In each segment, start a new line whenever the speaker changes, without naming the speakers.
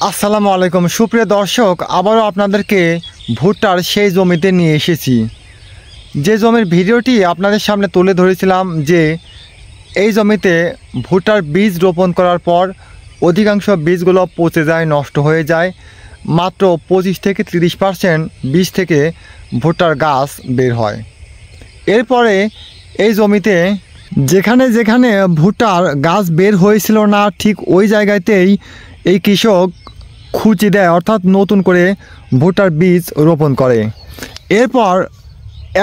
আসসালামু আলাইকুম সুপ্রিয় দর্শক, আবারও আপনাদেরকে ভুট্টার সেই জমিতে নিয়ে এসেছি। যে জমির ভিডিওটি আপনাদের সামনে তুলে ধরেছিলাম যে এই জমিতে ভুট্টার বীজ রোপণ করার পর অধিকাংশ বীজগুলো পচে যায়, নষ্ট হয়ে যায়। মাত্র 25 থেকে 30% বীজ থেকে ভুট্টার গাছ বের হয়। এরপরে এই জমিতে যেখানে যেখানে ভুট্টার গাছ বের হয়েছিল না, ঠিক ওই জায়গাতেই এই কৃষক খুঁচি দেয়, অর্থাৎ নতুন করে ভুট্টার বীজ রোপণ করে। এরপর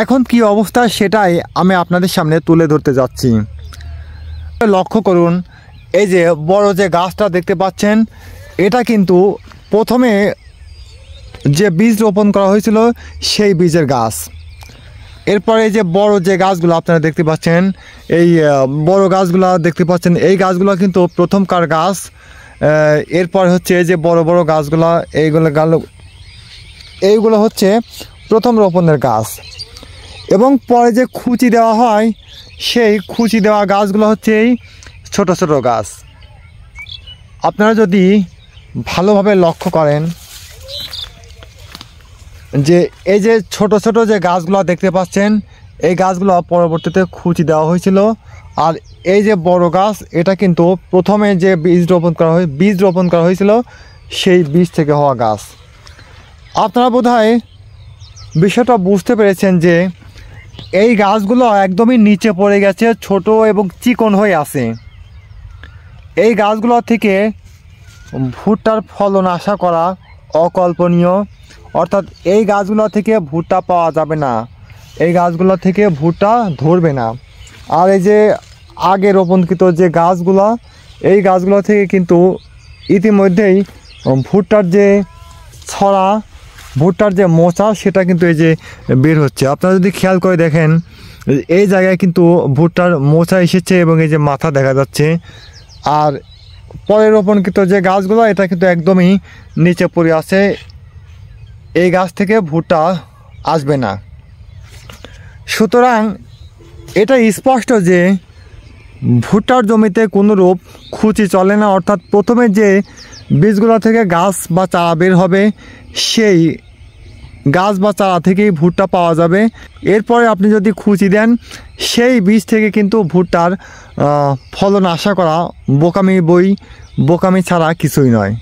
এখন কি অবস্থা সেটাই আমি আপনাদের সামনে তুলে ধরতে যাচ্ছি। লক্ষ্য করুন, এই যে বড় যে গাছটা দেখতে পাচ্ছেন, এটা কিন্তু প্রথমে যে বীজ রোপণ করা হয়েছিল সেই বীজের গাছ। এরপরে যে বড় যে গাছগুলো আপনারা দেখতে পাচ্ছেন, এই বড় গাছগুলো দেখতে পাচ্ছেন, এই গাছগুলো কিন্তু প্রথমকার গাছ। এরপর হচ্ছে যে বড় বড় গাছগুলো, এইগুলো হচ্ছে প্রথম রোপণের গাছ। এবং পরে যে খুঁচি দেওয়া হয়, সেই খুঁচি দেওয়া গাছগুলো হচ্ছে এই ছোট ছোট গাছ। আপনারা যদি ভালোভাবে লক্ষ্য করেন যে এই যে ছোট ছোট যে গাছগুলো দেখতে পাচ্ছেন, এই গাছগুলো পরবর্তীতে খুঁচি দেওয়া হয়েছিল। আর এই যে বড় গাছ, এটা কিন্তু প্রথমে যে বীজ রোপণ করা হয়েছিল সেই বীজ থেকে হওয়া গাছ। আপনারা বোধহয় বিষয়টা বুঝতে পেরেছেন যে এই গাছগুলো একদমই নিচে পড়ে গেছে, ছোট এবং চিকন হয়ে আছে। এই গাছগুলো থেকে ভুট্টার ফলন আশা করা অকল্পনীয়। অর্থাৎ এই গাছগুলো থেকে ভুট্টা পাওয়া যাবে না, এই গাছগুলো থেকে ভুট্টা ধরবে না। আর এই যে আগে রোপণকৃত যে গাছগুলো, এই গাছগুলো থেকে কিন্তু ইতিমধ্যেই ভুট্টার যে ছড়া, ভুট্টার যে মোচা, সেটা কিন্তু এই যে বের হচ্ছে। আপনারা যদি খেয়াল করে দেখেন, এই জায়গায় কিন্তু ভুট্টার মোচা এসেছে এবং এই যে মাথা দেখা যাচ্ছে। আর পরে রোপণকৃত যে গাছগুলো, এটা কিন্তু একদমই নিচে পড়ে আছে। এই গাছ থেকে ভুট্টা আসবে না। সুতরাং এটা স্পষ্ট যে ভুট্টার জমিতে কোনোরূপ খুঁচি চলে না। অর্থাৎ প্রথমে যে বীজগুলো থেকে গাছ বা চারা বের হবে, সেই গাছ বা চারা থেকেই ভুট্টা পাওয়া যাবে। এরপরে আপনি যদি খুঁচি দেন, সেই বীজ থেকে কিন্তু ভুট্টার ফলন আশা করা বোকামি ছাড়া কিছুই নয়।